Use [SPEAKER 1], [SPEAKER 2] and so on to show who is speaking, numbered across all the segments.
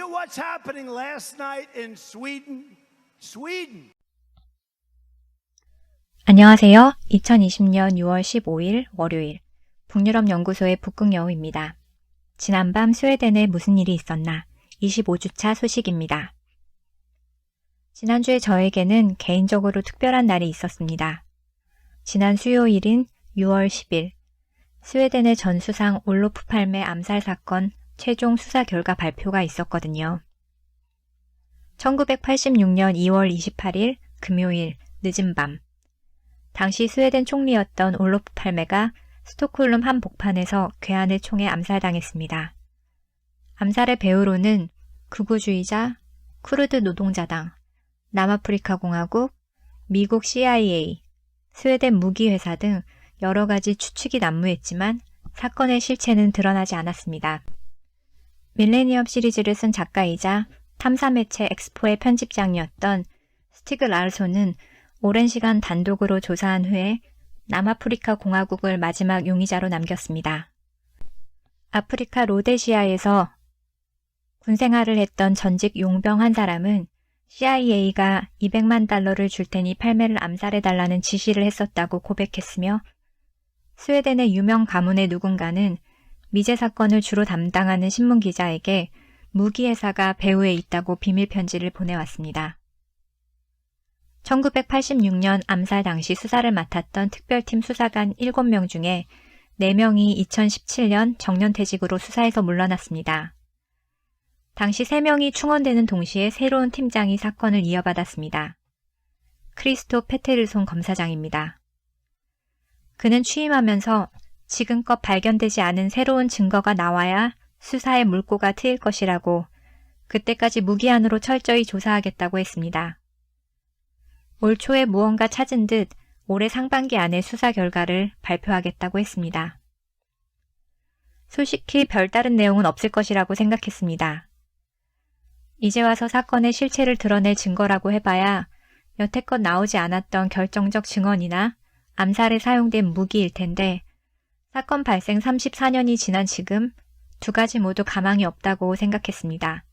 [SPEAKER 1] to what's happening last night in Sweden? Sweden.
[SPEAKER 2] 안녕하세요. 2020년 6월 15일 월요일 북유럽 연구소의 북극여우입니다. 지난밤 스웨덴에 무슨 일이 있었나 25주차 소식입니다. 지난주에 저에게는 개인적으로 특별한 날이 있었습니다. 지난 수요일인 6월 10일 스웨덴의 전 수상 올로프 팔메 암살 사건 최종 수사 결과 발표가 있었거든요. 1986년 2월 28일 금요일 늦은 밤 당시 스웨덴 총리였던 올로프 팔메가 스톡홀름 한복판에서 괴한의 총에 암살당했습니다. 암살의 배후로는 극우주의자, 쿠르드 노동자당, 남아프리카 공화국, 미국 CIA, 스웨덴 무기회사 등 여러 가지 추측이 난무했지만 사건의 실체는 드러나지 않았습니다. 밀레니엄 시리즈를 쓴 작가이자 탐사매체 엑스포의 편집장이었던 스티그 라르손은 오랜 시간 단독으로 조사한 후에 남아프리카 공화국을 마지막 용의자로 남겼습니다. 아프리카 로데시아에서 군생활을 했던 전직 용병 한 사람은 CIA가 200만 달러를 줄 테니 팔메를 암살해달라는 지시를 했었다고 고백했으며 스웨덴의 유명 가문의 누군가는 미제 사건을 주로 담당하는 신문기자에게 무기회사가 배후에 있다고 비밀 편지를 보내왔습니다. 1986년 암살 당시 수사를 맡았던 특별팀 수사관 7명 중에 4명이 2017년 정년퇴직으로 수사에서 물러났습니다. 당시 3명이 충원되는 동시에 새로운 팀장이 사건을 이어받았습니다. 크리스토 페테르손 검사장입니다. 그는 취임하면서 지금껏 발견되지 않은 새로운 증거가 나와야 수사의 물꼬가 트일 것이라고 그때까지 무기한으로 철저히 조사하겠다고 했습니다. 올 초에 무언가 찾은 듯 올해 상반기 안에 수사 결과를 발표하겠다고 했습니다. 솔직히 별다른 내용은 없을 것이라고 생각했습니다. 이제 와서 사건의 실체를 드러낼 증거라고 해봐야 여태껏 나오지 않았던 결정적 증언이나 암살에 사용된 무기일 텐데 사건 발생 34년이 지난 지금 두 가지 모두 가망이 없다고 생각했습니다.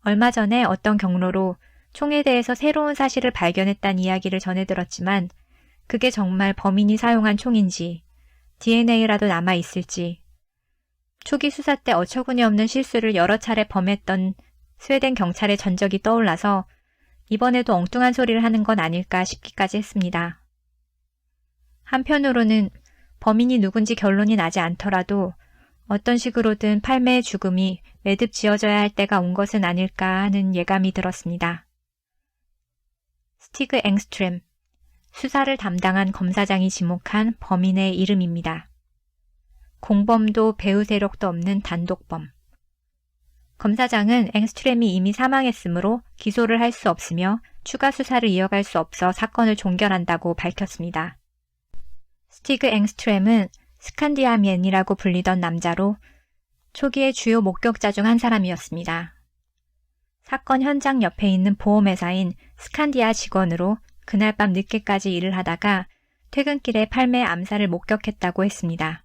[SPEAKER 2] 얼마 전에 어떤 경로로 총에 대해서 새로운 사실을 발견했다는 이야기를 전해들었지만 그게 정말 범인이 사용한 총인지 DNA라도 남아있을지 초기 수사 때 어처구니 없는 실수를 여러 차례 범했던 스웨덴 경찰의 전적이 떠올라서 이번에도 엉뚱한 소리를 하는 건 아닐까 싶기까지 했습니다. 한편으로는 범인이 누군지 결론이 나지 않더라도 어떤 식으로든 팔메의 죽음이 매듭 지어져야 할 때가 온 것은 아닐까 하는 예감이 들었습니다. 스티그 앵스트렘, 수사를 담당한 검사장이 지목한 범인의 이름입니다. 공범도 배후 세력도 없는 단독범. 검사장은 앵스트렘이 이미 사망했으므로 기소를 할 수 없으며 추가 수사를 이어갈 수 없어 사건을 종결한다고 밝혔습니다. 스티그 앵스트렘은 스칸디아미엔이라고 불리던 남자로 초기의 주요 목격자 중 한 사람이었습니다. 사건 현장 옆에 있는 보험회사인 스칸디아 직원으로 그날 밤 늦게까지 일을 하다가 퇴근길에 팔메 암살을 목격했다고 했습니다.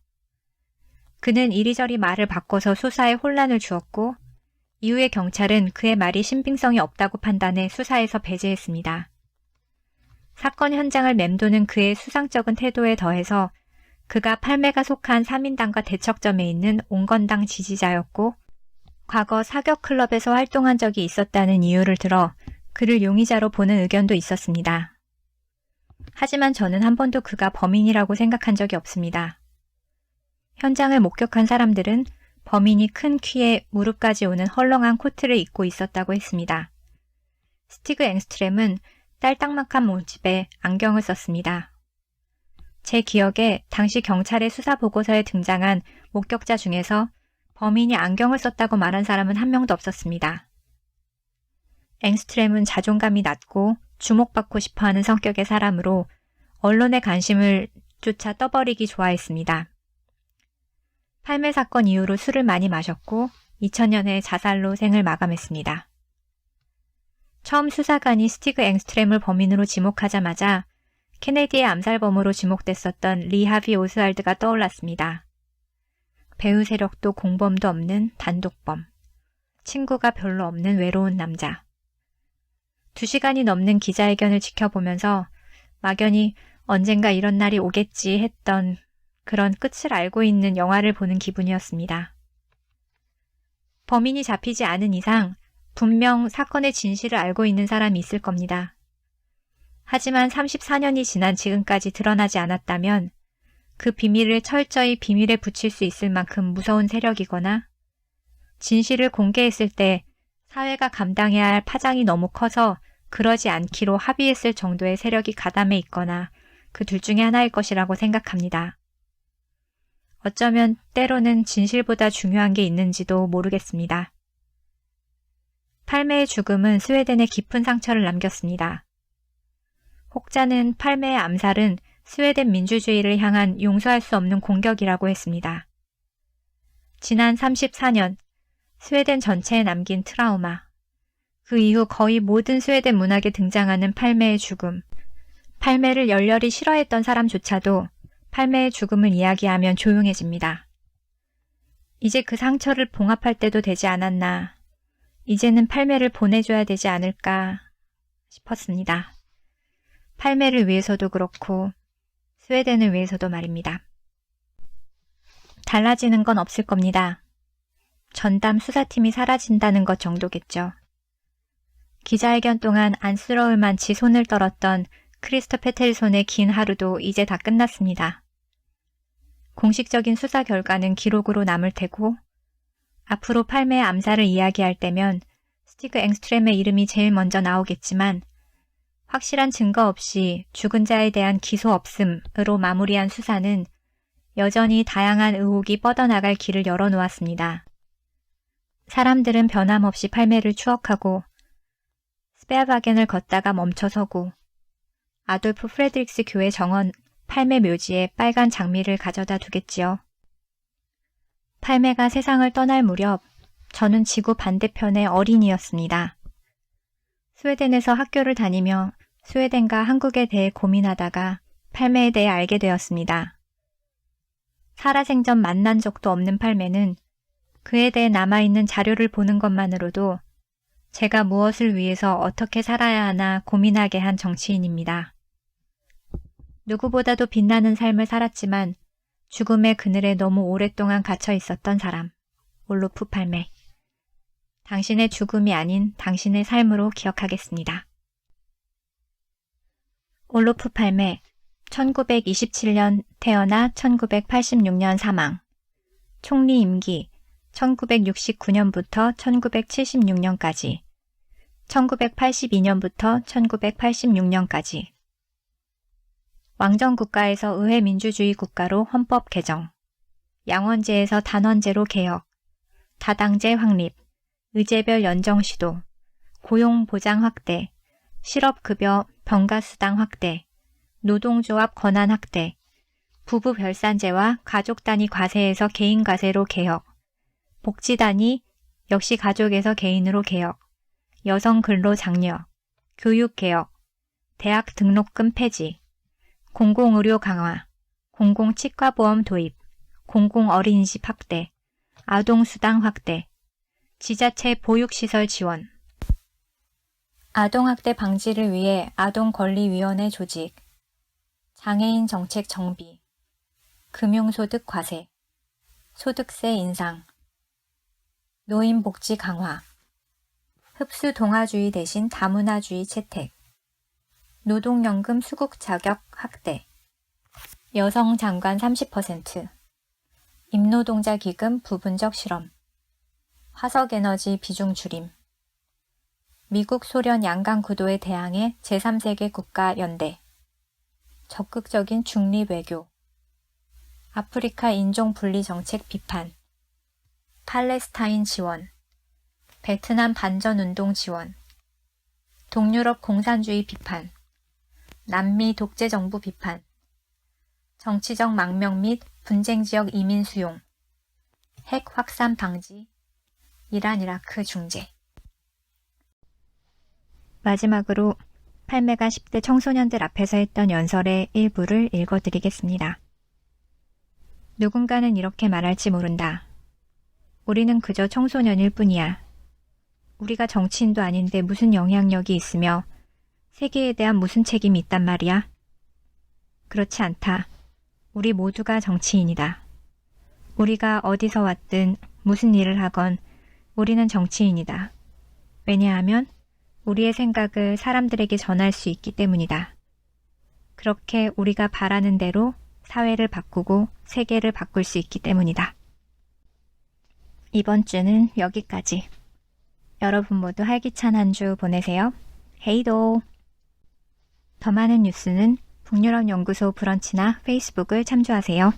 [SPEAKER 2] 그는 이리저리 말을 바꿔서 수사에 혼란을 주었고 이후에 경찰은 그의 말이 신빙성이 없다고 판단해 수사에서 배제했습니다. 사건 현장을 맴도는 그의 수상쩍은 태도에 더해서 그가 팔메가 속한 3인당과 대척점에 있는 온건당 지지자였고 과거 사격클럽에서 활동한 적이 있었다는 이유를 들어 그를 용의자로 보는 의견도 있었습니다. 하지만 저는 한 번도 그가 범인이라고 생각한 적이 없습니다. 현장을 목격한 사람들은 범인이 큰 키에 무릎까지 오는 헐렁한 코트를 입고 있었다고 했습니다. 스티그 앵스트렘은 딸딱막한 몸집에 안경을 썼습니다. 제 기억에 당시 경찰의 수사 보고서에 등장한 목격자 중에서 범인이 안경을 썼다고 말한 사람은 한 명도 없었습니다. 앵스트렘은 자존감이 낮고 주목받고 싶어하는 성격의 사람으로 언론의 관심을 조차 떠버리기 좋아했습니다. 팔메 사건 이후로 술을 많이 마셨고 2000년에 자살로 생을 마감했습니다. 처음 수사관이 스티그 앵스트렘을 범인으로 지목하자마자 케네디의 암살범으로 지목됐었던 리 하비 오스왈드가 떠올랐습니다. 배후 세력도 공범도 없는 단독범. 친구가 별로 없는 외로운 남자. 2시간이 넘는 기자회견을 지켜보면서 막연히 언젠가 이런 날이 오겠지 했던 그런 끝을 알고 있는 영화를 보는 기분이었습니다. 범인이 잡히지 않은 이상 분명 사건의 진실을 알고 있는 사람이 있을 겁니다. 하지만 34년이 지난 지금까지 드러나지 않았다면 그 비밀을 철저히 비밀에 붙일 수 있을 만큼 무서운 세력이거나 진실을 공개했을 때 사회가 감당해야 할 파장이 너무 커서 그러지 않기로 합의했을 정도의 세력이 가담해 있거나 그 둘 중에 하나일 것이라고 생각합니다. 어쩌면 때로는 진실보다 중요한 게 있는지도 모르겠습니다. 팔메의 죽음은 스웨덴에 깊은 상처를 남겼습니다. 혹자는 팔메의 암살은 스웨덴 민주주의를 향한 용서할 수 없는 공격이라고 했습니다. 지난 34년 스웨덴 전체에 남긴 트라우마, 그 이후 거의 모든 스웨덴 문학에 등장하는 팔메의 죽음, 팔메를 열렬히 싫어했던 사람조차도 팔메의 죽음을 이야기하면 조용해집니다. 이제 그 상처를 봉합할 때도 되지 않았나, 이제는 팔메를 보내줘야 되지 않을까 싶었습니다. 팔메를 위해서도 그렇고 스웨덴을 위해서도 말입니다. 달라지는 건 없을 겁니다. 전담 수사팀이 사라진다는 것 정도겠죠. 기자회견 동안 안쓰러울 만치 손을 떨었던 크리스토 페텔손의 긴 하루도 이제 다 끝났습니다. 공식적인 수사 결과는 기록으로 남을 테고 앞으로 팔메의 암살을 이야기할 때면 스티그 앵스트렘의 이름이 제일 먼저 나오겠지만 확실한 증거 없이 죽은 자에 대한 기소 없음으로 마무리한 수사는 여전히 다양한 의혹이 뻗어나갈 길을 열어놓았습니다. 사람들은 변함없이 팔메를 추억하고 스페아바겐을 걷다가 멈춰서고 아돌프 프레드릭스 교회 정원 팔메 묘지에 빨간 장미를 가져다 두겠지요. 팔메가 세상을 떠날 무렵 저는 지구 반대편의 어린이였습니다. 스웨덴에서 학교를 다니며 스웨덴과 한국에 대해 고민하다가 팔메에 대해 알게 되었습니다. 살아생전 만난 적도 없는 팔메는 그에 대해 남아있는 자료를 보는 것만으로도 제가 무엇을 위해서 어떻게 살아야 하나 고민하게 한 정치인입니다. 누구보다도 빛나는 삶을 살았지만 죽음의 그늘에 너무 오랫동안 갇혀 있었던 사람, 올로프 팔메. 당신의 죽음이 아닌 당신의 삶으로 기억하겠습니다. 올로프 팔메, 1927년 태어나 1986년 사망. 총리 임기 1969년부터 1976년까지, 1982년부터 1986년까지. 왕정국가에서 의회민주주의 국가로 헌법 개정, 양원제에서 단원제로 개혁, 다당제 확립, 의제별 연정 시도, 고용보장 확대, 실업급여 병가수당 확대, 노동조합 권한 확대, 부부 별산제와 가족단위 과세에서 개인과세로 개혁, 복지단위 역시 가족에서 개인으로 개혁, 여성 근로 장려, 교육개혁, 대학 등록금 폐지, 공공의료 강화, 공공치과보험 도입, 공공어린이집 확대, 아동수당 확대, 지자체 보육시설 지원, 아동학대 방지를 위해 아동권리위원회 조직, 장애인 정책 정비, 금융소득 과세, 소득세 인상, 노인복지 강화, 흡수 동아주의 대신 다문화주의 채택, 노동연금 수급 자격 확대, 여성 장관 30%, 임노동자 기금 부분적 실험, 화석에너지 비중 줄임, 미국 소련 양강 구도에 대항해 제3세계 국가 연대, 적극적인 중립 외교, 아프리카 인종 분리 정책 비판, 팔레스타인 지원, 베트남 반전운동 지원, 동유럽 공산주의 비판, 남미 독재정부 비판, 정치적 망명 및 분쟁지역 이민 수용, 핵 확산 방지, 이란 이라크 중재. 마지막으로 팔메가 10대 청소년들 앞에서 했던 연설의 일부를 읽어드리겠습니다. 누군가는 이렇게 말할지 모른다. 우리는 그저 청소년일 뿐이야. 우리가 정치인도 아닌데 무슨 영향력이 있으며 세계에 대한 무슨 책임이 있단 말이야? 그렇지 않다. 우리 모두가 정치인이다. 우리가 어디서 왔든 무슨 일을 하건 우리는 정치인이다. 왜냐하면 우리의 생각을 사람들에게 전할 수 있기 때문이다. 그렇게 우리가 바라는 대로 사회를 바꾸고 세계를 바꿀 수 있기 때문이다. 이번 주는 여기까지. 여러분 모두 활기찬 한 주 보내세요. 헤이도! 더 많은 뉴스는 북유럽연구소 브런치나 페이스북을 참조하세요.